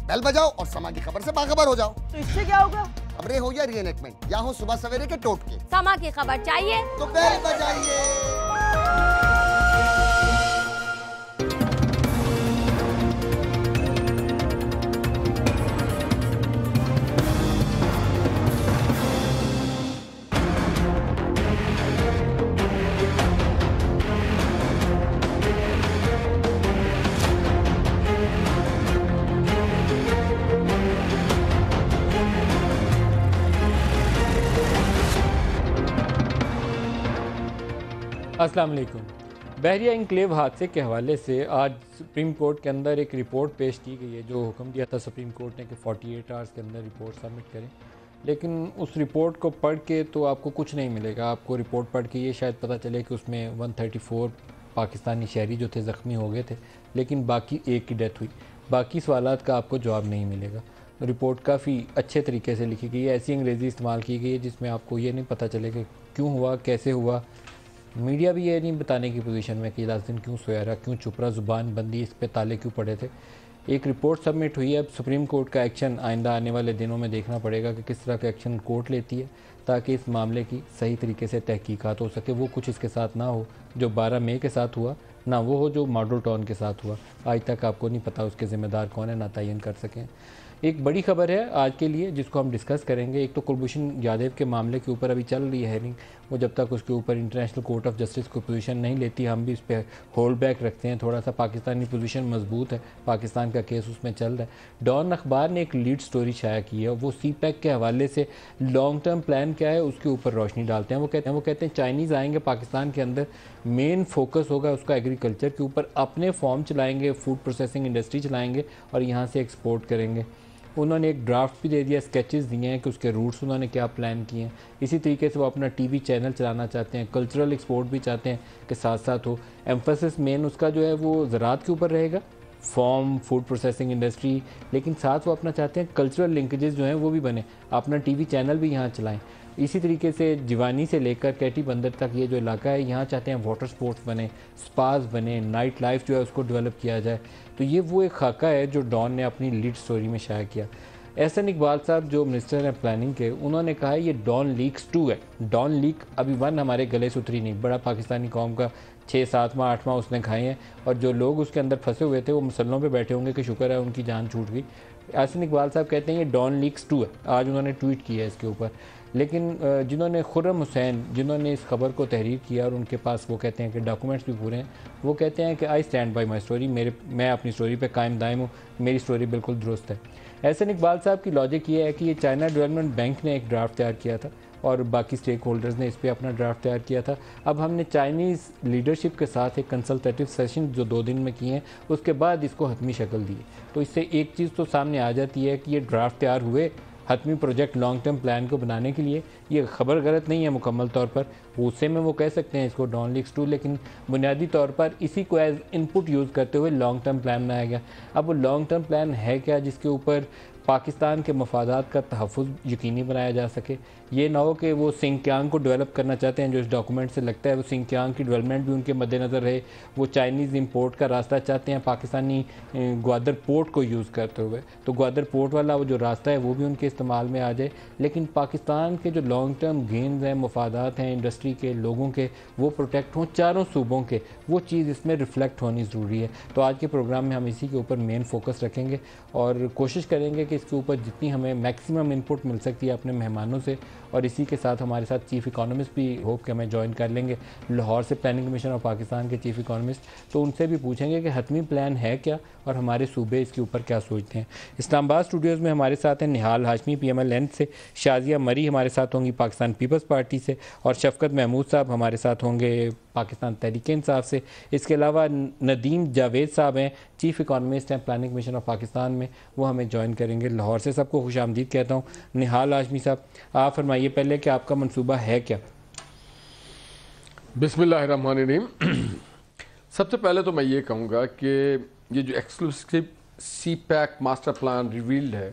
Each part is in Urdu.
بیل بجاؤ اور سما کی خبر سے باخبر ہو جاؤ۔ تو اس سے کیا ہوگا؟ خبریں ہو یا ری انیکٹمنٹ یا ہو صبح سویرے کے ٹوٹکے، سما کی خبر چاہیے تو بیل بجائیے۔ السلام علیکم۔ بحریہ انکلیو حادثے کے حوالے سے آج سپریم کورٹ کے اندر ایک رپورٹ پیش کی گئی ہے، جو حکم دیا تھا سپریم کورٹ نے کہ 48 آورز کے اندر رپورٹ سبمٹ کریں، لیکن اس رپورٹ کو پڑھ کے تو آپ کو کچھ نہیں ملے گا۔ آپ کو رپورٹ پڑھ کے یہ شاید پتہ چلے کہ اس میں 134 پاکستانی شہری جو تھے زخمی ہو گئے تھے، لیکن باقی ایک کی ڈیتھ ہوئی۔ باقی سوالات کا آپ کو جواب نہیں ملے گا۔ رپورٹ کافی اچھے طریقے سے لکھی گئی ہے، ایسی انگریزی استعمال کی گئی ہے جس میں آپ کو یہ نہیں پتہ چلے کہ کیوں ہوا، کیسے ہوا۔ میڈیا بھی یہ نہیں بتانے کی پوزیشن میں کہ 10 دن کیوں سویا رہا، کیوں چپ رہا، زبان بندی، اس پہ تالے کیوں پڑے تھے۔ ایک رپورٹ سبمٹ ہوئی ہے، اب سپریم کورٹ کا ایکشن آئندہ آنے والے دنوں میں دیکھنا پڑے گا کہ کس طرح کا ایکشن کورٹ لیتی ہے، تاکہ اس معاملے کی صحیح طریقے سے تحقیقات ہو سکے۔ وہ کچھ اس کے ساتھ نہ ہو جو 12 مئی کے ساتھ ہوا، نہ وہ ہو جو ماڈل ٹاؤن کے ساتھ ہوا۔ آج تک آپ کو نہیں پتہ اس کے ذمہ دار کون ہے، نہ تعین کر سکیں۔ ایک بڑی خبر ہے آج کے لیے جس کو ہم ڈسکس کریں گے۔ ایک تو کلبھوشن جادیو کے معاملے کے اوپر ابھی چل رہی ہے ہیئرنگ، وہ جب تک اس کے اوپر انٹرنیشنل کورٹ آف جسٹس کو پوزیشن نہیں لیتی، ہم بھی اس پہ ہولڈ بیک رکھتے ہیں تھوڑا سا۔ پاکستانی پوزیشن مضبوط ہے، پاکستان کا کیس اس میں چل رہا ہے۔ ڈان اخبار نے ایک لیڈ سٹوری شائع کی ہے، وہ سی پیک کے حوالے سے لانگ ٹرم پلان کیا ہے اس کے اوپر روشنی ڈالتے ہیں۔ وہ کہتے ہیں چائنیز آئیں گے پاکستان کے اندر، مین فوکس ہوگا اس کا ایگریکلچر کے اوپر، اپنے فارم چلائیں گے، فوڈ پروسیسنگ انڈسٹری چلائیں گے اور یہاں سے ایکسپورٹ کریں گے۔ انہوں نے ایک ڈرافٹ بھی دے دیا، اسکیچز دیے ہیں کہ اس کے روٹس انہوں نے کیا پلان کیے ہیں۔ اسی طریقے سے وہ اپنا ٹی وی چینل چلانا چاہتے ہیں، کلچرل ایکسپورٹ بھی چاہتے ہیں کہ ساتھ ساتھ ہو۔ ایمفسس مین اس کا جو ہے وہ زراعت کے اوپر رہے گا، فارم، فوڈ پروسیسنگ انڈسٹری، لیکن ساتھ وہ اپنا چاہتے ہیں کلچرل لنکیجز جو ہیں وہ بھی بنے، اپنا ٹی وی چینل بھی یہاں چلائیں۔ اسی طریقے سے جیوانی سے لے کر کیٹی بندر تک یہ جو علاقہ ہے، یہاں چاہتے ہیں واٹر سپورٹس بنے، سپاز بنے، نائٹ لائف جو ہے اس کو ڈیولپ کیا جائے۔ تو یہ وہ ایک خاکہ ہے جو ڈان نے اپنی لیڈ سٹوری میں شائع کیا۔ احسن اقبال صاحب جو منسٹر ہیں پلاننگ کے، انہوں نے کہا ہے یہ ڈان لیکس 2 ہے۔ ڈان لیک ابھی 1 ہمارے گلے سے اتری نہیں، بڑا پاکستانی قوم کا 6 7 ماہ 8 ماہ اس نے کھائے ہیں، اور جو لوگ اس کے اندر پھنسے ہوئے تھے وہ مسلوں پہ بیٹھے ہوں گے کہ شکر ہے ان کی جان چھوٹ گئی۔ احسن اقبال صاحب کہتے ہیں یہ ڈان لیکس 2 ہے، آج انہوں نے ٹویٹ کیا ہے اس کے اوپر۔ لیکن جنہوں نے خرم حسین جنہوں نے اس خبر کو تحریر کیا اور ان کے پاس وہ کہتے ہیں کہ ڈاکومنٹس بھی پورے ہیں، وہ کہتے ہیں کہ I stand by my story, میں اپنی اسٹوری پہ قائم دائم ہوں، میری اسٹوری بالکل درست ہے۔ احسن اقبال صاحب کی لاجک یہ ہے کہ یہ چائنا ڈیولپمنٹ بینک نے ایک ڈرافٹ تیار کیا تھا اور باقی سٹیک ہولڈرز نے اس پہ اپنا ڈرافٹ تیار کیا تھا۔ اب ہم نے چائنیز لیڈرشپ کے ساتھ ایک کنسلٹیٹیو سیشن جو 2 دن میں کیے ہیں، اس کے بعد اس کو حتمی شکل دی۔ تو اس سے ایک چیز تو سامنے آ جاتی ہے کہ یہ ڈرافٹ تیار ہوئے حتمی پروجیکٹ لانگ ٹرم پلان کو بنانے کے لیے۔ یہ خبر غلط نہیں ہے مکمل طور پر، غصے میں وہ کہہ سکتے ہیں اس کو ڈان لیکس 2، لیکن بنیادی طور پر اسی کو ایز ان پٹ یوز کرتے ہوئے لانگ ٹرم پلان بنایا گیا۔ اب وہ لانگ ٹرم پلان ہے کیا جس کے اوپر پاکستان کے مفادات کا تحفظ یقینی بنایا جا سکے؟ یہ نہ ہو کہ وہ سنکیانگ کو ڈیولپ کرنا چاہتے ہیں، جو اس ڈاکومنٹ سے لگتا ہے وہ سنکیانگ کی ڈیولپمنٹ بھی ان کے مد نظر رہے، وہ چائنیز امپورٹ کا راستہ چاہتے ہیں پاکستانی گوادر پورٹ کو یوز کرتے ہوئے، تو گوادر پورٹ والا وہ جو راستہ ہے وہ بھی ان کے استعمال میں آ جائے، لیکن پاکستان کے جو لانگ ٹرم گینز ہیں، مفادات ہیں انڈسٹری کے، لوگوں کے، وہ پروٹیکٹ ہوں چاروں صوبوں کے، وہ چیز اس میں ریفلیکٹ ہونی ضروری ہے۔ تو آج کے پروگرام میں ہم اسی کے اوپر مین فوکس رکھیں گے اور کوشش کریں گے کہ اس کے اوپر جتنی ہمیں میکسیمم انپٹ مل سکتی ہے اپنے مہمانوں سے، اور اسی کے ساتھ ہمارے ساتھ چیف اکانومسٹ بھی ہوپ کہ ہمیں جوائن کر لیں گے، لاہور سے پلاننگ کمیشن آف پاکستان کے چیف اکانومسٹ، تو ان سے بھی پوچھیں گے کہ حتمی پلان ہے کیا اور ہمارے صوبے اس کے اوپر کیا سوچتے ہیں۔ اسلام آباد اسٹوڈیوز میں ہمارے ساتھ ہیں Nihal Hashmi P M L N سے، شازیہ مری ہمارے ساتھ ہوں گی پاکستان پیپلز پارٹی سے، اور شفقت محمود صاحب ہمارے ساتھ ہوں گے پاکستان تحریک انصاف سے۔ اس کے علاوہ ندیم جاوید صاحب ہیں، چیف اکانومسٹ ہیں پلاننگ کمیشن آف پاکستان میں، وہ ہمیں جوائن کریں گے لاہور سے۔ سب کو خوش آمدید کہتا ہوں۔ نہال ہاشمی صاحب آپ فرمائیے پہلے کہ آپ کا منصوبہ ہے کیا؟ بسم اللہ الرحمن الرحیم۔ سب سے پہلے تو میں یہ کہوں گا کہ یہ جو ایکسکلوسیو سی پیک ماسٹر پلان ریویلڈ ہے،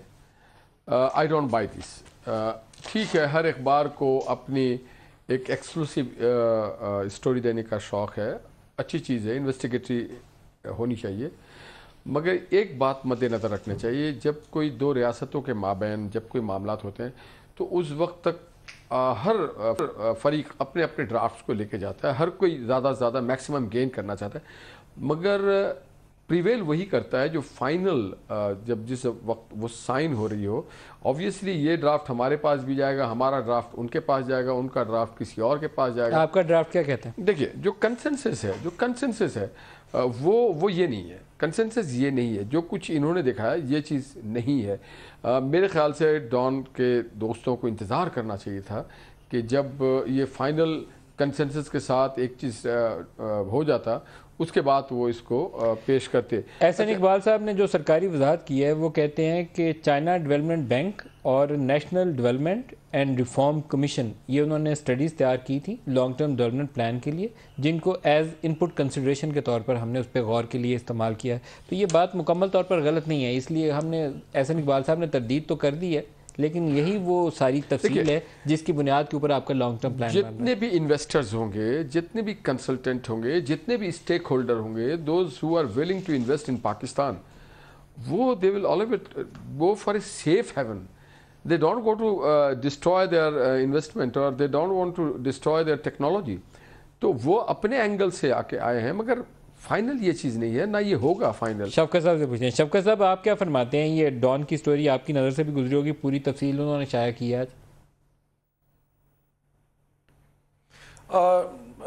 آئی ڈونٹ بائی دس۔ ٹھیک ہے، ہر اخبار کو اپنی ایک ایکسکلوسیو اسٹوری دینے کا شوق ہے، اچھی چیز ہے، انویسٹیگیٹری ہونی چاہیے، مگر ایک بات مد نظر رکھنا چاہیے، جب کوئی دو ریاستوں کے مابین جب کوئی معاملات ہوتے ہیں تو اس وقت تک ہر فریق اپنے اپنے ڈرافٹس کو لے کے جاتا ہے، ہر کوئی زیادہ سے زیادہ میکسیمم گین کرنا چاہتا ہے، مگر پریویل وہی کرتا ہے جو فائنل جب جس وقت وہ سائن ہو رہی ہو. آبویسلی یہ ڈرافٹ ہمارے پاس بھی جائے گا، ہمارا ڈرافٹ ان کے پاس جائے گا، ان کا ڈرافٹ کسی اور کے پاس جائے گا. آپ کا ڈرافٹ کیا کہتے ہیں؟ دیکھیے جو کنسنسس ہے وہ یہ نہیں ہے. کنسنسس یہ نہیں ہے، جو کچھ انہوں نے دکھایا یہ چیز نہیں ہے. میرے خیال سے ڈان کے دوستوں کو انتظار کرنا چاہیے تھا کہ جب یہ فائنل کنسنسس کے ساتھ ایک چیز ہو جاتا اس کے بعد وہ اس کو پیش کرتے. احسن اقبال صاحب نے جو سرکاری وضاحت کی ہے وہ کہتے ہیں کہ چائنا ڈیولپمنٹ بینک اور national development and reform commission یہ انہوں نے اسٹڈیز تیار کی تھی لانگ ٹرم ڈیولپمنٹ پلان کے لیے، جن کو ایز ان پٹ کنسیڈریشن کے طور پر ہم نے اس پہ غور کے لیے استعمال کیا ہے. تو یہ بات مکمل طور پر غلط نہیں ہے، اس لیے ہم نے احسن اقبال صاحب نے تردید تو کر دی ہے، لیکن یہی وہ ساری تفصیل ہے جس کی بنیاد کے اوپر آپ کا لانگ ٹرم پلان. جتنے بھی انویسٹرز ہوں گے، جتنے بھی کنسلٹنٹ ہوں گے، جتنے بھی اسٹیک ہولڈر ہوں گے، those who are willing to invest in Pakistan, وہ they will always go for a safe haven. They don't go to destroy their investment or they don't want to destroy their technology. تو وہ اپنے اینگل سے آئے ہیں، مگر فائنل یہ چیز نہیں ہے، نہ یہ ہوگا فائنل. شفقت صاحب سے پوچھیں. شفقت صاحب آپ کیا فرماتے ہیں؟ یہ ڈان کی سٹوری آپ کی نظر سے بھی گزری ہوگی، پوری تفصیل انہوں نے شائع کی ہے آج.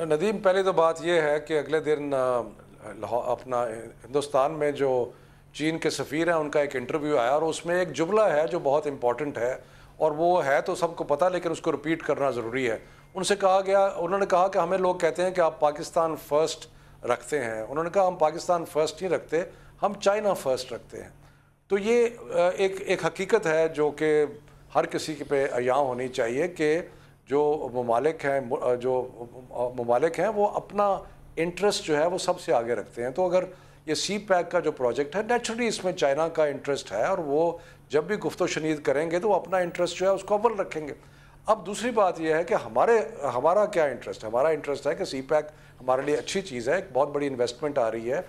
ندیم، پہلے تو بات یہ ہے کہ اگلے دن اپنا ہندوستان میں جو چین کے سفیر ہیں ان کا ایک انٹرویو آیا، اور اس میں ایک جملہ ہے جو بہت امپورٹنٹ ہے، اور وہ ہے تو سب کو پتہ لیکن اس کو ریپیٹ کرنا ضروری ہے. ان سے کہا گیا، انہوں نے کہا کہ ہمیں لوگ کہتے ہیں کہ آپ پاکستان فرسٹ رکھتے ہیں. انہوں نے کہا ہم پاکستان فرسٹ نہیں رکھتے، ہم چائنا فرسٹ رکھتے ہیں. تو یہ ایک حقیقت ہے جو کہ ہر کسی پہ عیاں ہونی چاہیے کہ جو ممالک ہیں وہ اپنا انٹرسٹ جو ہے وہ سب سے آگے رکھتے ہیں. تو اگر یہ سی پیک کا جو پروجیکٹ ہے، نیچرلی اس میں چائنا کا انٹرسٹ ہے، اور وہ جب بھی گفت و شنید کریں گے تو وہ اپنا انٹرسٹ جو ہے اس کو اول رکھیں گے. اب دوسری بات یہ ہے کہ ہمارا کیا انٹرسٹ ہے؟ ہمارا انٹرسٹ ہے کہ سی پیک ہمارے لیے اچھی چیز ہے، ایک بہت بڑی انویسٹمنٹ آ رہی ہے،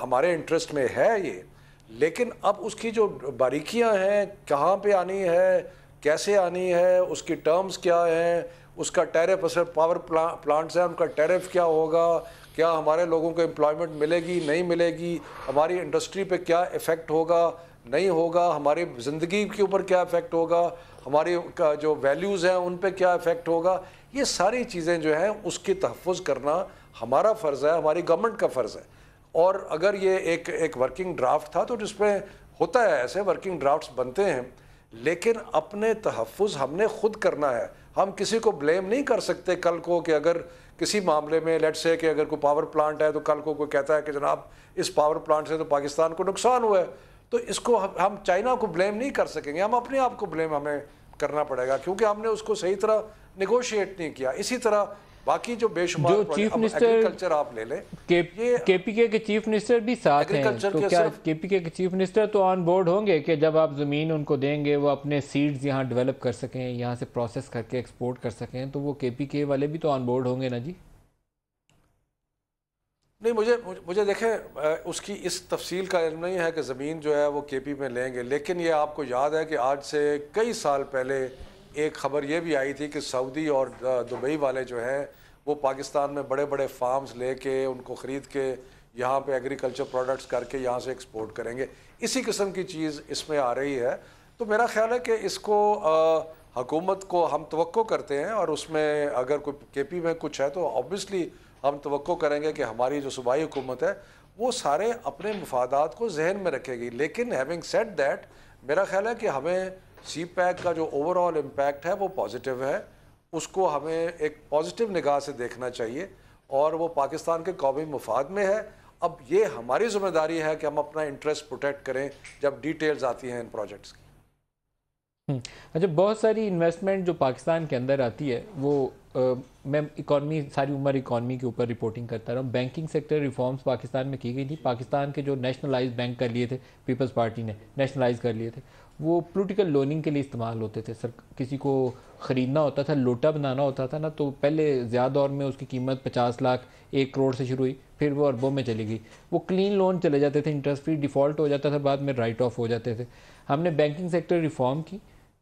ہمارے انٹرسٹ میں ہے یہ. لیکن اب اس کی جو باریکیاں ہیں، کہاں پہ آنی ہے، کیسے آنی ہے، اس کی ٹرمز کیا ہیں، اس کا ٹیرف اثر، پاور پلانٹس ہیں ان کا ٹیرف کیا ہوگا، کیا ہمارے لوگوں کو امپلائمنٹ ملے گی نہیں ملے گی، ہماری انڈسٹری پہ کیا ایفیکٹ ہوگا نہیں ہوگا، ہماری زندگی کے اوپر کیا ایفیکٹ ہوگا، ہماری جو ویلیوز ہیں ان پہ کیا ایفیکٹ ہوگا، یہ ساری چیزیں جو ہیں اس کی تحفظ کرنا ہمارا فرض ہے، ہماری گورنمنٹ کا فرض ہے. اور اگر یہ ایک ورکنگ ڈرافٹ تھا تو جس میں ہوتا ہے ایسے ورکنگ ڈرافٹس بنتے ہیں، لیکن اپنے تحفظ ہم نے خود کرنا ہے. ہم کسی کو بلیم نہیں کر سکتے کل کو کہ اگر کسی معاملے میں لیٹ سے کہ اگر کوئی پاور پلانٹ ہے تو کل کو کوئی کہتا ہے کہ جناب اس پاور پلانٹ سے تو پاکستان کو نقصان ہوا ہے، تو اس کو ہم چائنا کو بلیم نہیں کر سکیں گے، ہم اپنے آپ کو بلیم ہمیں کرنا پڑے گا کیونکہ ہم نے اس کو صحیح طرح نیگوشیٹ نہیں کیا. اسی طرح باقی جو بے شمار چیف منسٹر ایگریکلچر آپ لے لیں، کے پی کے چیف منسٹر بھی ساتھ ہیں، تو کیا کے پی کے چیف منسٹر تو آن بورڈ ہوں گے کہ جب آپ زمین ان کو دیں گے وہ اپنے سیڈز یہاں ڈیولپ کر سکیں، یہاں سے پروسیس کر کے ایکسپورٹ کر سکیں، تو وہ کے پی کے والے بھی تو آن بورڈ ہوں گے نا جی؟ نہیں، مجھے دیکھیں اس کی اس تفصیل کا علم نہیں ہے کہ زمین جو ہے وہ کے پی میں لیں گے، لیکن یہ آپ کو یاد ہے کہ آج سے کئی سال پہلے ایک خبر یہ بھی آئی تھی کہ سعودی اور دبئی والے جو ہیں وہ پاکستان میں بڑے بڑے فارمز لے کے ان کو خرید کے یہاں پہ ایگریکلچر پروڈکٹس کر کے یہاں سے ایکسپورٹ کریں گے. اسی قسم کی چیز اس میں آ رہی ہے. تو میرا خیال ہے کہ اس کو حکومت کو ہم توقع کرتے ہیں، اور اس میں اگر کوئی کے پی میں کچھ ہے تو آبویسلی ہم توقع کریں گے کہ ہماری جو صوبائی حکومت ہے وہ سارے اپنے مفادات کو ذہن میں رکھے گی. لیکن ہیونگ سیڈ دیٹ، میرا خیال ہے کہ ہمیں سی پیک کا جو اوور آل امپیکٹ ہے وہ پازیٹیو ہے، اس کو ہمیں ایک پازیٹیو نگاہ سے دیکھنا چاہیے، اور وہ پاکستان کے قومی مفاد میں ہے. اب یہ ہماری ذمہ داری ہے کہ ہم اپنا انٹرسٹ پروٹیکٹ کریں جب ڈیٹیلز آتی ہیں ان پروجیکٹس کی. اچھا، بہت ساری انویسٹمنٹ جو پاکستان کے اندر آتی ہے وہ میں اکانومی ساری عمر اکانومی کے اوپر رپورٹنگ کرتا رہا ہوں. بینکنگ سیکٹر ریفارمز پاکستان میں کی گئی تھی. پاکستان کے جو نیشنلائز بینک کر لیے تھے پیپلز پارٹی نے نیشنلائز کر لیے تھے, وہ پولیٹیکل لوننگ کے لیے استعمال ہوتے تھے. کسی کو خریدنا ہوتا تھا, لوٹا بنانا ہوتا تھا نا, تو پہلے زیادہ دور میں اس کی قیمت 50 لاکھ 1 کروڑ سے شروع ہوئی, پھر وہ اربوں میں چلی گئی. وہ کلین لون چلے جاتے تھے, انٹرسٹ فری, ڈیفالٹ ہو جاتا تھا, بعد میں رائٹ آف ہو جاتے تھے. ہم نے بینکنگ سیکٹر ریفارم کی,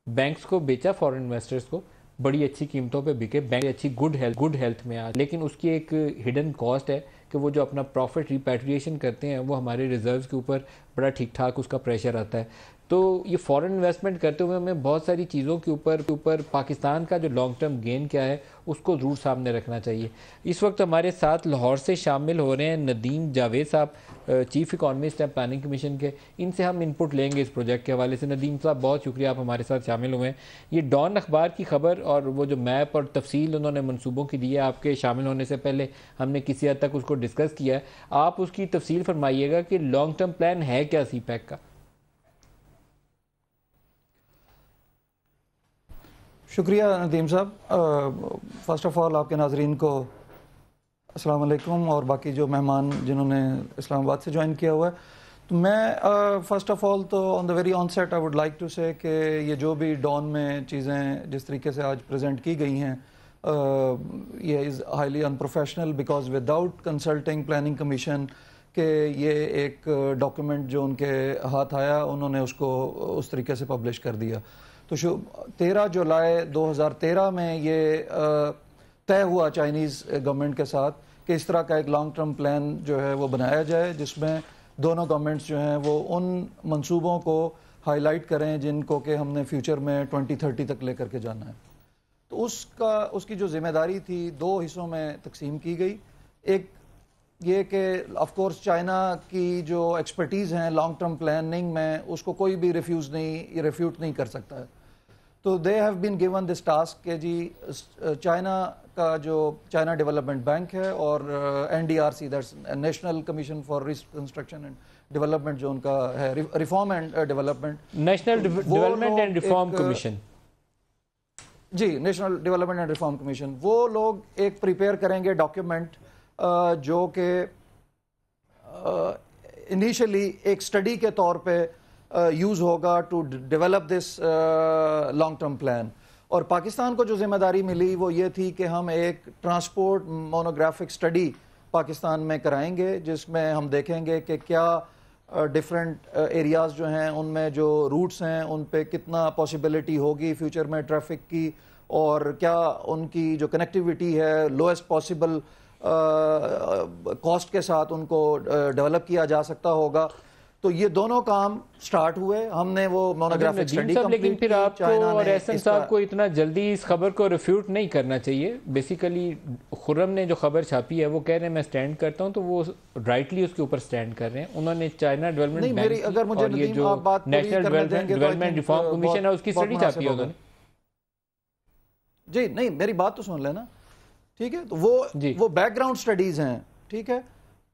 بینکس کو بیچا فارن انویسٹرز کو, بڑی اچھی قیمتوں پہ بکے, بینک اچھی گڈ ہیلتھ میں آ, لیکن اس کی ایک ہڈن کاسٹ ہے کہ وہ جو اپنا پروفٹ ریپیٹریشن کرتے ہیں وہ ہمارے ریزروز کے اوپر بڑا ٹھیک ٹھاک اس کا پریشر آتا ہے. تو یہ فارن انویسٹمنٹ کرتے ہوئے ہمیں بہت ساری چیزوں کے اوپر پاکستان کا جو لانگ ٹرم گین کیا ہے اس کو ضرور سامنے رکھنا چاہیے. اس وقت ہمارے ساتھ لاہور سے شامل ہو رہے ہیں ندیم جاوید صاحب, چیف اکانومسٹ ہیں پلاننگ کمیشن کے. ان سے ہم انپٹ لیں گے اس پروجیکٹ کے حوالے سے. ندیم صاحب بہت شکریہ, آپ ہمارے ساتھ شامل ہوئے ہیں. یہ ڈان اخبار کی خبر اور وہ جو میپ اور تفصیل انہوں نے منصوبوں کی دی ہے, آپ کے شامل ہونے سے پہلے ہم نے کسی حد تک اس کو ڈسکس کیا ہے. آپ اس کی تفصیل فرمائیے گا کہ لانگ ٹرم پلان ہے کیا سی پیک کا. شکریہ ندیم صاحب. فرسٹ آف آل آپ کے ناظرین کو السلام علیکم, اور باقی جو مہمان جنہوں نے اسلام آباد سے جوائن کیا ہوا ہے. تو میں فرسٹ آف آل تو on the very onset I would like to say کہ یہ جو بھی ڈان میں چیزیں جس طریقے سے آج پریزنٹ کی گئی ہیں, یہ is highly in professional, because without consulting planning commission کہ یہ ایک ڈاکیومنٹ جو ان کے ہاتھ آیا انہوں نے اس کو اس طریقے سے پبلش کر دیا. تو 13 جولائی 2013 میں یہ طے ہوا چائنیز گورنمنٹ کے ساتھ کہ اس طرح کا ایک لانگ ٹرم پلان جو ہے وہ بنایا جائے, جس میں دونوں گورنمنٹس جو ہیں وہ ان منصوبوں کو ہائی لائٹ کریں جن کو کہ ہم نے فیوچر میں 2030 تک لے کر کے جانا ہے. تو اس کی جو ذمہ داری تھی 2 حصوں میں تقسیم کی گئی. ایک یہ کہ آف کورس چائنا کی جو ایکسپرٹیز ہیں لانگ ٹرم پلاننگ میں, اس کو کوئی بھی ریفیوٹ نہیں کر سکتا ہے. تو they have been given this task کہ جی چائنا کا جو چائنا ڈیولپمنٹ بینک ہے اور NDRC that's national commission for reconstruction and development جو ان کا ہے, reform and development, national development and reform commission, جی national development and reform commission, وہ لوگ ایک پریپیئر کریں گے ڈاکیومنٹ جو کہ انیشلی ایک اسٹڈی کے طور پہ یوز ہوگا to develop this long term plan. اور پاکستان کو جو ذمہ داری ملی وہ یہ تھی کہ ہم ایک ٹرانسپورٹ مونوگرافک اسٹڈی پاکستان میں کرائیں گے, جس میں ہم دیکھیں گے کہ کیا ڈفرینٹ ایریاز جو ہیں ان میں جو روٹس ہیں ان پہ کتنا پاسبلٹی ہوگی فیوچر میں ٹریفک کی, اور کیا ان کی جو کنیکٹیوٹی ہے لویسٹ پاسبل کاسٹ کے ساتھ ان کو ڈیولپ کیا جا سکتا ہوگا. تو یہ دونوں کام سٹارٹ ہوئے. ہم نے وہ مونوگرافک اسٹڈی کمپلیٹ کی. لیکن پھر آپ کو اور احسن صاحب کو اتنا جلدی اس خبر کو ریفیوٹ نہیں کرنا چاہیے. بیسیکلی خرم نے جو خبر چھاپی ہے وہ کہہ رہے ہیں میں سٹینڈ کرتا ہوں, تو وہ رائٹلی اس کے اوپر سٹینڈ کر رہے ہیں. انہوں نے چائنا ڈیولپمنٹ بینک اور یہ جو نیشنل ڈیولپمنٹ ریفارم کمیشن ہے اس کی اسٹڈی چھاپی ہے انہوں نے. جی نہیں, میری بات تو سن لینا, ٹھیک ہے. تو وہ بیک گراؤنڈ سٹڈیز ہیں, ٹھیک ہے,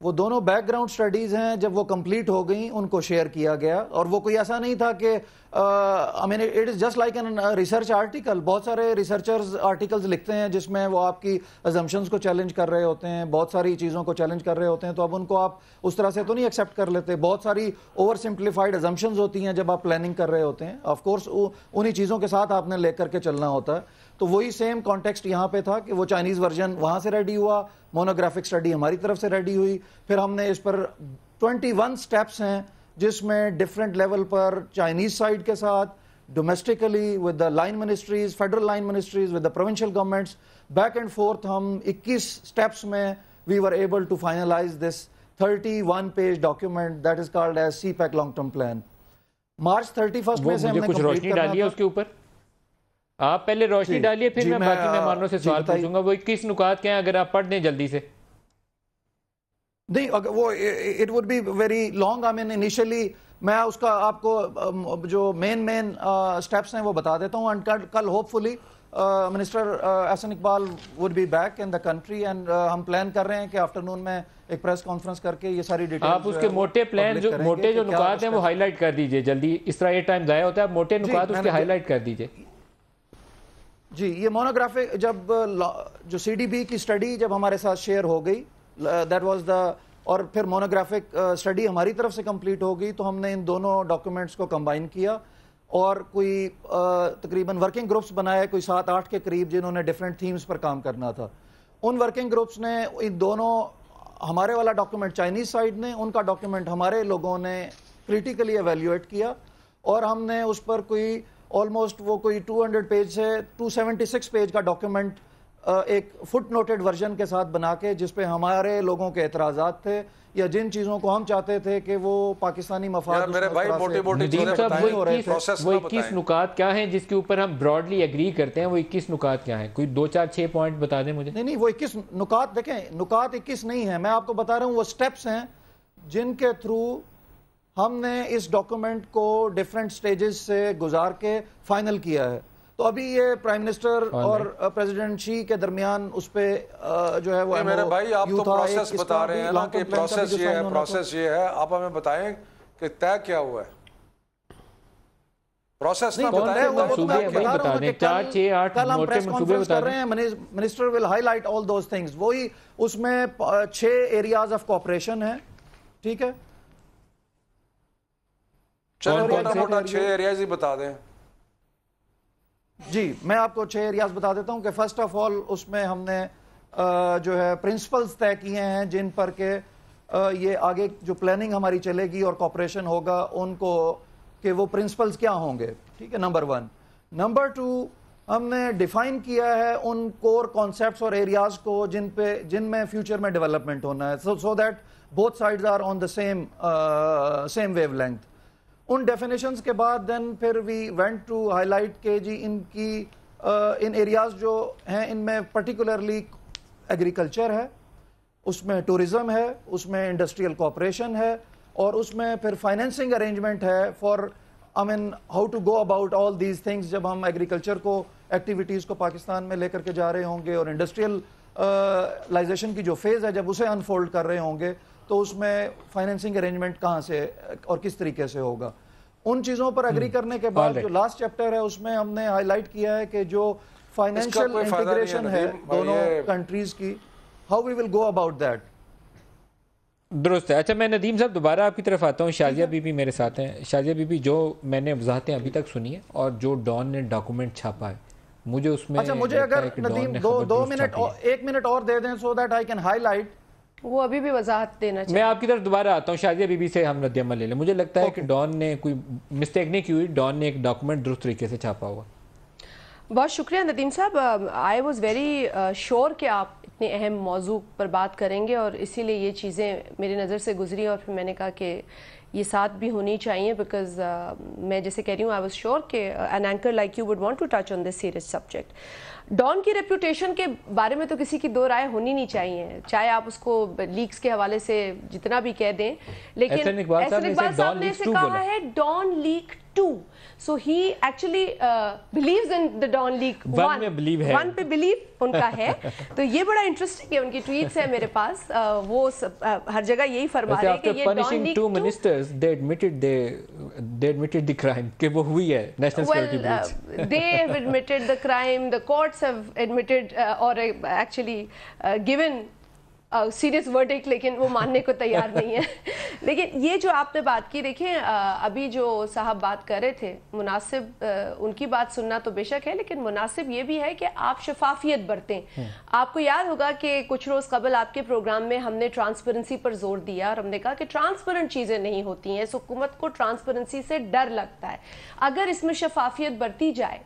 وہ دونوں بیک گراؤنڈ سٹڈیز ہیں. جب وہ کمپلیٹ ہو گئیں ان کو شیئر کیا گیا, اور وہ کوئی ایسا نہیں تھا کہ it is just like an research article. بہت سارے ریسرچرز آرٹیکلز لکھتے ہیں جس میں وہ آپ کی ازمپشنز کو چیلنج کر رہے ہوتے ہیں, بہت ساری چیزوں کو چیلنج کر رہے ہوتے ہیں, تو اب ان کو آپ اس طرح سے تو نہیں ایکسیپٹ کر لیتے. بہت ساری اوور سمپلیفائڈ ازمپشنز ہوتی ہیں جب آپ پلاننگ کر رہے ہوتے ہیں. آف کورس انہی چیزوں کے ساتھ آپ نے لے کر کے چلنا ہوتا ہے. تو وہی سیم کانٹیکسٹ یہاں پہ تھا کہ وہ چائنیز ورژن وہاں سے ریڈی ہوا, مونوگرافک اسٹڈی ہماری طرف سے ریڈی ہوئی. پھر ہم نے اس پر 21 سٹیپس ہیں جس میں ڈفرینٹ لیول پر چائنیز سائڈ کے ساتھ domestically with the line ministries, federal line ministries, with the provincial governments, back and forth ہم 21 سٹیپس میں we were able to finalize this 31 page document that is called as CPEC long term plan. March 31 میں سے ہم نے کچھ روشنی ڈالی ہے اس کے اوپر. آپ پہلے روشنی ڈالیے, پھر میں باقی مہمانوں سے سوال پوچھوں گا. وہ 21 نکات کیا ہیں اگر آپ پڑھ دیں جلدی سے. نہیں وہ it would be very long. I mean initially میں اس کا آپ کو جو مین اسٹیپس ہیں وہ بتا دیتا ہوں. اینڈ کل hopefully minister Ahsan Iqbal would be back in the country, and ہم پلان کر رہے ہیں کہ آفٹر نون میں ایک پریس کانفرنس کر کے یہ ساری ڈیٹیل آپ اس کے موٹے پلان جو موٹے جو نکات ہیں وہ ہائی لائٹ کر دیجئے جلدی. اس طرح یہ ٹائم ضائع ہوتا ہے, موٹے نکات اس کے ہائی لائٹ کر دیجئے. جی یہ مونوگرافک جب جو CDB کی اسٹڈی جب ہمارے ساتھ شیئر ہو گئی دیٹ واز دا اور پھر مونوگرافک اسٹڈی ہماری طرف سے کمپلیٹ ہو گئی تو ہم نے ان دونوں ڈاکومنٹس کو کمبائن کیا اور کوئی تقریباً ورکنگ گروپس بنائے کوئی 7-8 کے قریب جنہوں نے ڈفرینٹ تھیمز پر کام کرنا تھا. ان ورکنگ گروپس نے ان دونوں ہمارے والا ڈاکومنٹ چائنیز سائڈ نے ان کا ڈاکومنٹ ہمارے لوگوں نے کریٹیکلی ایویلیویٹ کیا اور ہم نے اس پر کوئی آلموسٹ وہ کوئی 200 پیج سے 276 پیج کا ڈاکومنٹ ایک فٹ نوٹڈ ورژن کے ساتھ بنا کے جس پہ ہمارے لوگوں کے اعتراضات تھے یا جن چیزوں کو ہم چاہتے تھے کہ وہ پاکستانی مفاد میرے بھائی ندیم صاحب وہ 21 نکات کیا ہیں جس کے اوپر ہم براڈلی ایگری کرتے ہیں؟ وہ 21 نکات کیا ہیں؟ کوئی 2-4-6 پوائنٹ بتا دیں مجھے. نہیں وہ 21 نکات دیکھیں نکات 21 نہیں ہیں میں آپ کو بتا رہا ہوں وہ سٹیپس ہیں جن کے تھرو ہم نے اس ڈاکومنٹ کو ڈیفرنٹ سٹیجز سے گزار کے فائنل کیا ہے. تو ابھی یہ پرائم منسٹر اور پریزیڈنٹ شی کے درمیان اس پہ جو ہے وہ میرے بھائی آپ تو پروسیس بتا رہے ہیں نا کہ پروسیس یہ ہے آپ ہمیں بتائیں کہ طے کیا ہوا ہے پروسیس نہ بتائیں. 4-6-8 موٹے منصوبے بتا رہے ہیں minister will high light all those things وہی اس میں 6 ایریاز آف کوآپریشن ہیں ٹھیک ہے. چلو موٹا 6 ایریاز ہی بتا دیں. جی میں آپ کو 6 ایریاز بتا دیتا ہوں کہ فرسٹ آف آل اس میں ہم نے جو ہے پرنسپلز طے کیے ہیں جن پر کہ یہ آگے جو پلاننگ ہماری چلے گی اور کوآپریشن ہوگا ان کو کہ وہ پرنسپلز کیا ہوں گے ٹھیک ہے نمبر 1. نمبر 2 ہم نے ڈیفائن کیا ہے ان کور کانسیپٹس اور ایریاز کو جن میں فیوچر میں ڈیولپمنٹ ہونا ہے so that both sides are on the same wavelength. In definitions کے بعد دین پھر we went to highlight کہ جی ان ایریاز جو ہیں ان میں پرٹیکولرلی ایگریکلچر ہے اس میں ٹورزم ہے اس میں انڈسٹریل کوآپریشن ہے اور اس میں پھر فائنینسنگ ارینجمنٹ ہے for how to go about all these things جب ہم ایگریکلچر کو ایکٹیویٹیز کو پاکستان میں لے کر کے جا رہے ہوں گے اور انڈسٹریل لائزیشن کی جو فیز ہے جب اسے انفولڈ کر رہے ہوں گے تو اس میں فائنینسنگ ارینجمنٹ کہاں سے اور کس طریقے سے ہوگا. ان چیزوں پر اگری کرنے کے بعد جو لاسٹ چیپٹر ہے اس میں ہم نے ہائی لائٹ کیا ہے کہ جو فائنینشیل انٹیگریشن ہے دونوں کنٹریز کی how we will go about that. درست ہے. اچھا میں ندیم صاحب دوبارہ آپ کی طرف آتا ہوں. شازیہ بی بی میرے ساتھ ہیں. شازیہ بی بی جو میں نے وضاحتیں ابھی تک سنی ہے اور جو ڈان نے ڈاکومنٹ چھاپا ہے مجھے اس میں اچھا مجھے اگر ندیم 2 منٹ 1 منٹ اور دے دیں so that I can high light. وہ ابھی بھی وضاحت دینا چاہیے. میں آپ کی طرف دوبارہ آتا ہوں. شازیہ بی بی سے ہم رد عمل لے لیں. مجھے لگتا ہے کہ ڈان نے کوئی مسٹیک نہیں کی ہوئی. ڈان نے ایک ڈاکومنٹ درست طریقے سے چھاپا ہوا. بہت شکریہ ندیم صاحب. آئی واز ویری شیور کہ آپ اتنے اہم موضوع پر بات کریں گے اور اسی لیے یہ چیزیں میری نظر سے گزری اور پھر میں نے کہا کہ یہ ساتھ بھی ہونی چاہیے بیکاز میں جیسے کہہ رہی ہوں آئی واز شیور کہ an anchor like you would want to touch on this serious subject. Dawn کی ریپوٹیشن کے بارے میں تو کسی کی 2 رائے ہونی نہیں چاہیے چاہے آپ اس کو لیکس کے حوالے سے جتنا بھی کہہ دیں لیکن احسن اقبال صاحب نے اسے کہا ہے Dawn leak 2 so he actually believes in the Dawn Leak 1 پہ بلیو ان کا ہے. تو یہ بڑا انٹرسٹنگ ہے ان کی ٹویٹس ہے میرے پاس وہ ہر جگہ یہی فرما رہے ہیں کہ یہ Dawn Leak 2 ministers they admitted the crime کہ وہ ہوئی ہے national security breach. They have admitted the crime, the courts have admitted or actually given serious verdict لیکن وہ ماننے کو تیار نہیں ہے. لیکن یہ جو آپ نے بات کی دیکھیں ابھی جو صاحب بات کر رہے تھے مناسب ان کی بات سننا تو بے شک ہے لیکن مناسب یہ بھی ہے کہ آپ شفافیت برتیں. آپ کو یاد ہوگا کہ کچھ روز قبل آپ کے پروگرام میں ہم نے ٹرانسپیرنسی پر زور دیا اور ہم نے کہا کہ ٹرانسپیرنٹ چیزیں نہیں ہوتی ہیں. اس حکومت کو ٹرانسپیرنسی سے ڈر لگتا ہے. اگر اس میں شفافیت برتی جائے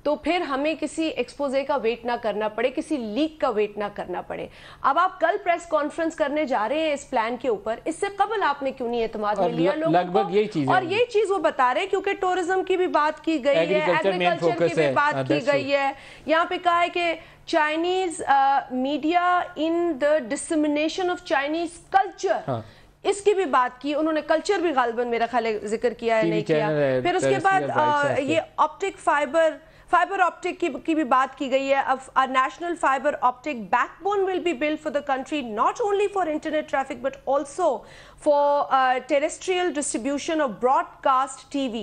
تو پھر ہمیں کسی ایکسپوزے کا ویٹ نہ کرنا پڑے کسی لیک کا ویٹ نہ کرنا پڑے. اب آپ کل پریس کانفرنس کرنے جا رہے ہیں اس پلان کے اوپر اس سے قبل آپ نے کیوں نہیں اعتماد میں لیا لوگوں کو اور یہ چیز وہ بتا رہے کیونکہ ٹورزم کی بھی بات کی گئی ہے ایگریکلچر کی بھی بات کی گئی ہے. یہاں پہ کہا ہے کہ Chinese media in the dissemination of Chinese culture اس کی بھی بات کی. انہوں نے کلچر بھی غالباً میرا خیال ہے ذکر کیا ہے نہیں کیا. پھر اس کے بعد یہ آپٹک فائبر آپٹک کی بھی بات کی گئی ہے. A national fiber optic backbone will be built for the country not only for internet traffic but also for terrestrial distribution of broadcast TV.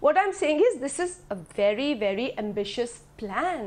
What I'm saying is this is a very very ambitious plan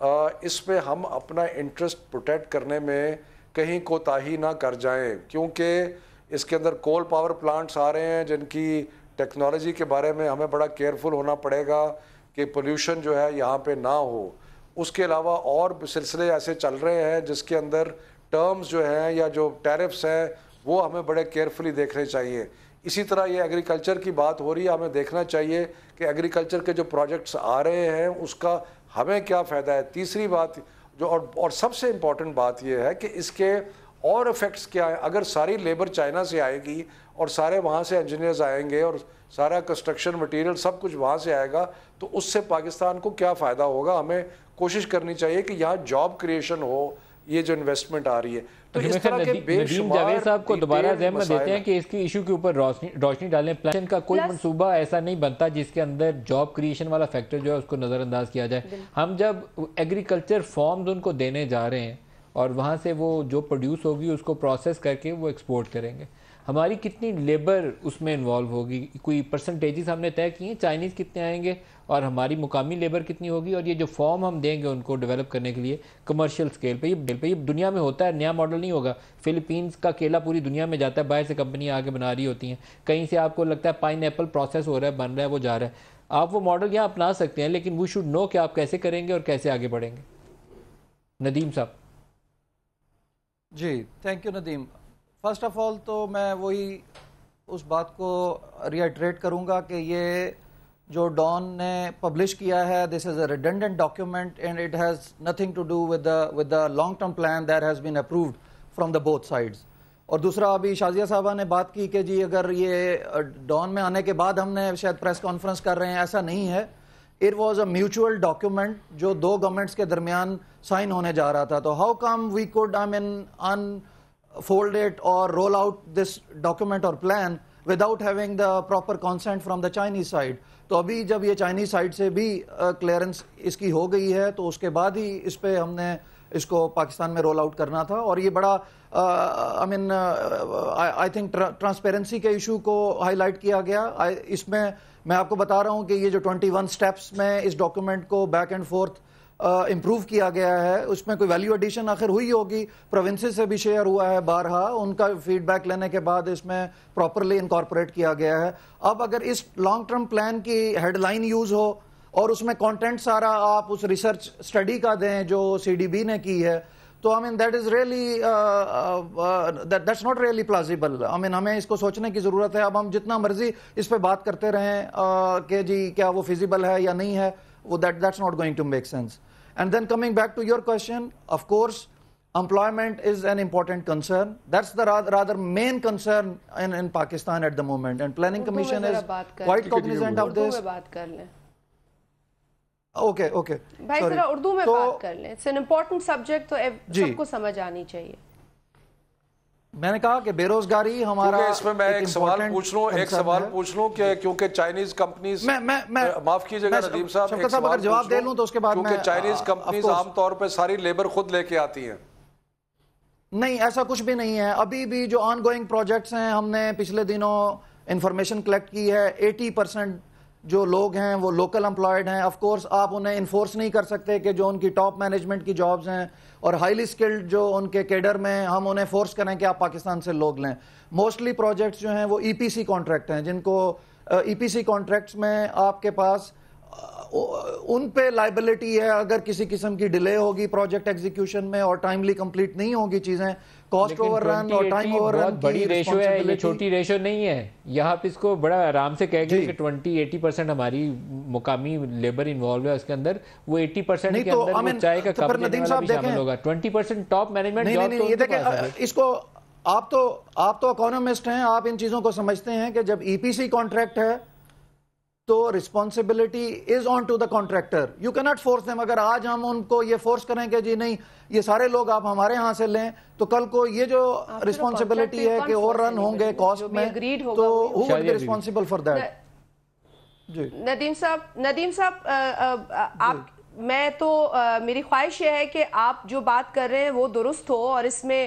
اس میں ہم اپنا انٹرسٹ پروٹیکٹ کرنے میں کہیں کوتاہی نہ کر جائیں، کیونکہ اس کے اندر کول پاور پلانٹس آ رہے ہیں جن کی ٹیکنالوجی کے بارے میں ہمیں بڑا کیئرفل ہونا پڑے گا کہ پولیوشن جو ہے یہاں پہ نہ ہو۔ اس کے علاوہ اور سلسلے ایسے چل رہے ہیں جس کے اندر ٹرمز جو ہیں یا جو ٹیرفس ہیں وہ ہمیں بڑے کیئرفلی دیکھنے چاہیے۔ اسی طرح یہ ایگریکلچر کی بات ہو رہی ہے، ہمیں دیکھنا چاہیے کہ ایگریکلچر کے جو پروجیکٹس آ رہے ہیں اس کا ہمیں کیا فائدہ ہے۔ تیسری بات جو اور سب سے امپورٹنٹ بات یہ ہے کہ اس کے اور افیکٹس کیا ہیں۔ اگر ساری لیبر چائنا سے آئے گی اور سارے وہاں سے انجینئرز آئیں گے اور سارا کنسٹرکشن مٹیریل سب کچھ وہاں سے آئے گا تو اس سے پاکستان کو کیا فائدہ ہوگا۔ ہمیں کوشش کرنی چاہیے کہ یہاں جاب کریشن ہو، یہ جو انویسٹمنٹ آ رہی ہے۔ تو اس طرح کے بے ندیم شمار جاوید صاحب کو دوبارہ ذہن میں دیتے ہیں کہ اس کی ایشو کے اوپر روشنی ڈالیں۔ پلان کا کوئی منصوبہ ایسا نہیں بنتا جس کے اندر جاب کریشن والا فیکٹر جو ہے اس کو نظر انداز کیا جائے۔ ہم جب ایگریکلچر فارمز ان کو دینے جا رہے ہیں اور وہاں سے وہ جو پروڈیوس ہوگی اس کو پروسیس کر کے وہ ایکسپورٹ کریں گے، ہماری کتنی لیبر اس میں انوالو ہوگی، کوئی پرسنٹیجز ہم نے طے کی ہیں، چائنیز کتنے آئیں گے اور ہماری مقامی لیبر کتنی ہوگی، اور یہ جو فارم ہم دیں گے ان کو ڈیولپ کرنے کے لیے کمرشل سکیل پہ، یہ دنیا میں ہوتا ہے، نیا ماڈل نہیں ہوگا۔ فلپینز کا کیلا پوری دنیا میں جاتا ہے، باہر سے کمپنی آگے بنا رہی ہوتی ہیں، کہیں سے آپ کو لگتا ہے پائن ایپل پروسیس ہو رہا ہے، بن رہا ہے، وہ جا رہا ہے، آپ وہ ماڈل یہاں اپنا سکتے ہیں، لیکن وی شوڈ نو کہ آپ کیسے کریں گے اور کیسے آگے بڑھیں گے۔ ندیم صاحب۔ جی thank you Nadeem. First of all تو میں وہی اس بات کو ریئٹریٹ کروں گا کہ یہ جو ڈان نے پبلش کیا ہے this is a redundant document and it has nothing to do with the long term plan that has been approved from the both sides. اور دوسرا ابھی شازیہ صاحبہ نے بات کی کہ جی اگر یہ ڈان میں آنے کے بعد ہم نے شاید پریس کانفرنس کر رہے ہیں، ایسا نہیں ہے۔ It was a mutual document جو دو گورنمنٹس کے درمیان سائن ہونے جا رہا تھا، تو how come we could unfold it or roll out this document or plan without having the proper consent from the Chinese side۔ تو ابھی جب یہ چائنیز سائڈ سے بھی کلیئرنس اس کی ہو گئی ہے تو اس کے بعد ہی اس پہ ہم نے اس کو پاکستان میں رول آؤٹ کرنا تھا۔ اور یہ بڑا آئی تھنک ٹرانسپیرنسی کے ایشو کو ہائی لائٹ کیا گیا۔ اس میں آپ کو بتا رہا ہوں کہ یہ جو 21 سٹیپس میں اس ڈاکیومنٹ کو بیک اینڈ فورتھ امپروو کیا گیا ہے، اس میں کوئی ویلیو ایڈیشن آخر ہوئی ہوگی، پروونسز سے بھی شیئر ہوا ہے بارہا، ان کا فیڈ بیک لینے کے بعد اس میں پراپرلی انکارپوریٹ کیا گیا ہے۔ اب اگر اس لانگ ٹرم پلان کی ہیڈ لائن یوز ہو اور اس میں کانٹینٹ سارا آپ اس ریسرچ اسٹڈی کا دیں جو CDB نے کی ہے، تو I mean that is really that's not really plausible۔ I mean ہمیں اس کو سوچنے کی ضرورت ہے۔ اب ہم جتنا مرضی اس پہ بات کرتے رہیں کہ جی کیا وہ فیزیبل ہے یا نہیں ہے، وہ that's not going to make sense۔ And then coming back to your question, of course, employment is an important concern. That's the rather main concern in Pakistan at the moment. And Planning Commission is quite cognizant of this. Okay, okay. بھائی ذرا اردو میں بات کر لیں۔ It's an important subject تو سب کو سمجھ آنی چاہیے۔ میں نے کہا کہ بے روزگاری ہمارا اس میں میں ایک سوال پوچھ لوں کہ کیونکہ چائنیز کمپنیز، معاف کیجئے گا ندیم صاحب، ایک سوال اگر جواب دے لوں تو اس کے بعد میں، کیونکہ چائنیز کمپنیز عام طور پہ ساری لیبر خود لے کے آتی ہیں۔ نہیں، ایسا کچھ بھی نہیں ہے۔ ابھی بھی جو آن گوئنگ پروجیکٹس ہیں، ہم نے پچھلے دنوں انفارمیشن کلیکٹ کی ہے، 80% جو لوگ ہیں وہ لوکل امپلائڈ ہیں۔ آف کورس آپ انہیں انفورس نہیں کر سکتے کہ جو ان کی ٹاپ مینجمنٹ کی جابز ہیں اور ہائیلی سکلڈ جو ان کے کیڈر میں، ہم انہیں فورس کریں کہ آپ پاکستان سے لوگ لیں۔ موسٹلی پروجیکٹس جو ہیں وہ EPC کانٹریکٹ ہیں، جن کو EPC کانٹریکٹس میں آپ کے پاس ان پہ لائبلٹی ہے اگر کسی قسم کی ڈیلے ہوگی پروجیکٹ ایگزیکیوشن میں اور ٹائملی کمپلیٹ نہیں ہوگی چیزیں، کاسٹ اوور رن اور ٹائم اوور رن کی بڑی ریشو ہے، یہ چھوٹی ریشو نہیں ہے۔ یہاں پہ اس کو بڑا آرام سے کہہ گئے کہ 20-80% ہماری مقامی لیبر انوالو ہے اس کے اندر، وہ 80% کے اندر وہ چائے کا کپ لینے والا بھی شامل ہوگا۔ 20% ٹاپ مینجمنٹ جاب تو یہ دیکھیں، اس کو آپ تو اکانومسٹ ہیں، آپ ان چیزوں کو سمجھتے ہیں کہ جب EPC کانٹریکٹ ہے تو responsibility is on to the contractor. You cannot force them۔ اگر آج ہم ان کو یہ فورس کریں کہ جی نہیں یہ سارے لوگ آپ ہمارے ہاں سے لیں، تو کل کو یہ جو responsibility ہے کہ اوور رن ہوں گے کاسٹ میں، تو who would be responsible for that؟ جی ندیم صاحب میں تو میری خواہش یہ ہے کہ آپ جو بات کر رہے ہیں وہ درست ہو اور اس میں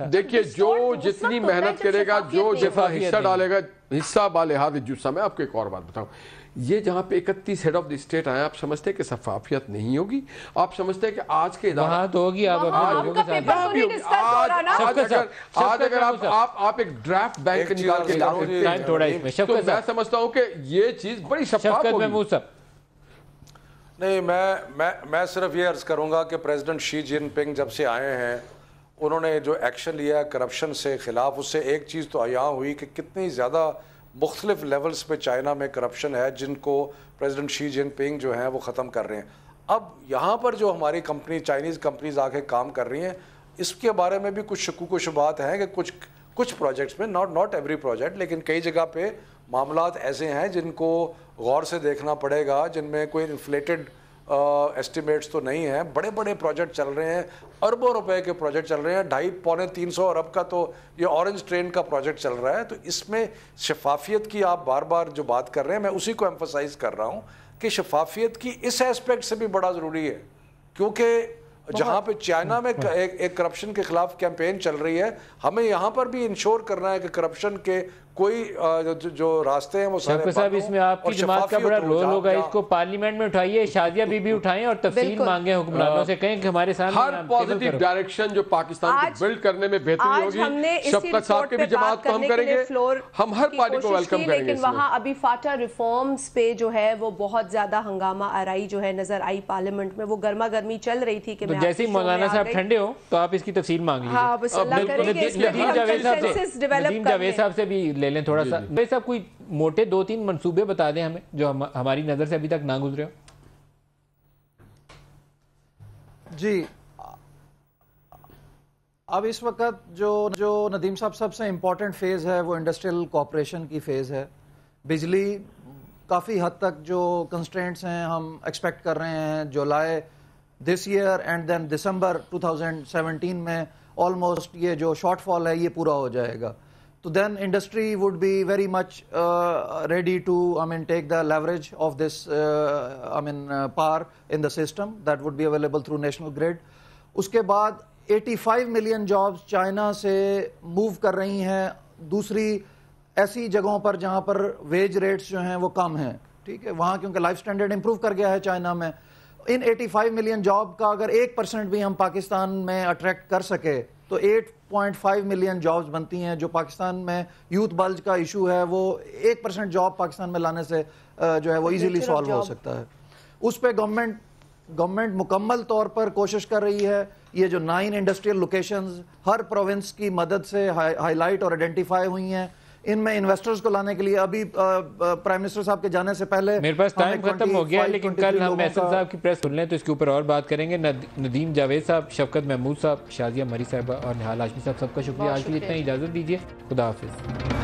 دیکھیے جو جتنی محنت کرے گا, جو جتنا حصہ ڈالے گا, حصہ بالحاظ جسہ. میں آپ کو ایک اور بات بتاؤں, یہ جہاں پہ 31 ہیڈ آف دی اسٹیٹ آئے, آپ سمجھتے ہیں کہ شفافیت نہیں ہوگی؟ آپ سمجھتے ہیں کہ آج کے ادارہ وہاں تو ہوگی, آپ لوگوں کے ساتھ آج اگر آپ ایک ڈرافٹ بینک نکال کے لاؤ تھوڑا اس میں تو میں سمجھتا ہوں کہ یہ چیز بڑی شفاف ہوگی. محمود صاحب نہیں, میں صرف یہ عرض کروں گا کہ پریزیڈنٹ شی جن پنگ جب سے آئے ہیں, انہوں نے جو ایکشن لیا کرپشن سے خلاف, اس سے ایک چیز تو عیاں ہوئی کہ کتنی زیادہ مختلف لیولز پہ چائنا میں کرپشن ہے جن کو پریزیڈنٹ شی جن پنگ جو ہیں وہ ختم کر رہے ہیں. اب یہاں پر جو ہماری کمپنی, چائنیز کمپنیز آ کے کام کر رہی ہیں, اس کے بارے میں بھی کچھ شکوک و شبہات ہیں کہ کچھ پروجیکٹس میں, ناٹ ایوری پروجیکٹ, لیکن کئی جگہ پہ معاملات ایسے ہیں جن کو غور سے دیکھنا پڑے گا, جن میں کوئی انفلیٹڈ ایسٹیمیٹس تو نہیں ہیں. بڑے بڑے پروجیکٹ چل رہے ہیں, اربوں روپے کے پروجیکٹ چل رہے ہیں, 250-300 ارب کا تو یہ اورنج ٹرین کا پروجیکٹ چل رہا ہے. تو اس میں شفافیت کی آپ بار بار جو بات کر رہے ہیں, میں اسی کو ایمفسائز کر رہا ہوں کہ شفافیت کی اس ایسپیکٹ سے بھی بڑا ضروری ہے, کیونکہ جہاں پہ چائنا میں ایک کرپشن کے خلاف کیمپین چل رہی ہے, ہمیں یہاں پر بھی انشور کرنا ہے کہ کرپشن کے کوئی جو راستے ہیں وہ سارے صاحب, اس میں آپ کی جماعت کا بڑا رول ہوگا. اس کو پارلیمنٹ میں اٹھائیے, شادیہ بی بی اٹھائیں اور تفصیل مانگیں حکمرانوں سے, کہیں کہ ہمارے سامنے ہر پازیٹیو ڈائریکشن جو پاکستان کو بلڈ کرنے میں بہتری ہوگی. شفقت صاحب کے بھی جماعت کو ہم کریں گے, ہم ہر پارٹی کو ویلکم کریں گے. لیکن وہاں ابھی فاٹا ریفارمز پہ جو ہے وہ بہت زیادہ ہنگامہ آرائی جو ہے نظر آئی پارلیمنٹ میں. وہ گرما گرمی چل رہی تھی کہ جیسے ہی مولانا صاحب ٹھنڈے ہو تو آپ اس کی تفصیل مانگ لیجیے. ہاں بس اللہ کرے کہ اس میں ندیم جاوید صاحب سے بھی لے لیں تھوڑا سا. صاحب کوئی موٹے 2-3 منصوبے بتا دیں ہمیں جو ہماری نظر سے ابھی تک نہ گزرے ہو. جی, اب اس وقت جو ندیم صاحب سب سے امپورٹنٹ فیز ہے وہ انڈسٹریل کوآپریشن کی فیز ہے. بجلی کافی حد تک جو کنسٹرینٹس ہیں ہم ایکسپیکٹ کر رہے ہیں جولائی دس ایئر اینڈ دین دسمبر 2017 میں آلموسٹ یہ جو شارٹ فال ہے یہ پورا ہو جائے گا. تو then industry would be very much ready to take the leverage of this power in the system that would be available through national grid. اس کے بعد 85 ملین جابس چائنا سے موو کر رہی ہیں دوسری ایسی جگہوں پر جہاں پر ویج ریٹس جو ہیں وہ کم ہیں, ٹھیک ہے, وہاں کیونکہ لائف سٹینڈرڈ امپروو کر گیا ہے چائنا میں. ان 85 ملین جاب کا اگر 1% بھی ہم پاکستان میں اٹریکٹ کر سکے تو 8.5 ملین جابز بنتی ہیں. جو پاکستان میں یوتھ بلج کا ایشو ہے وہ 1% جاب پاکستان میں لانے سے جو ہے وہ ایزیلی سالو ہو سکتا ہے. اس پہ گورنمنٹ مکمل طور پر کوشش کر رہی ہے. یہ جو 9 انڈسٹریل لوکیشنز ہر پروونس کی مدد سے ہائی لائٹ اور آئیڈینٹیفائی ہوئی ہیں, ان میں انویسٹرز کو لانے کے لیے ابھی پرائم منسٹر صاحب کے جانے سے پہلے میرے پاس ٹائم ختم ہو گیا, لیکن کل ہم محسن صاحب کی پریس سن لیں تو اس کے اوپر اور بات کریں گے. ندیم جاوید صاحب, شفقت محمود صاحب, شازیہ مری صاحبہ اور نہال ہاشمی صاحب, سب کا شکریہ. آج کے لیے اتنا اجازت دیجیے. خدا حافظ.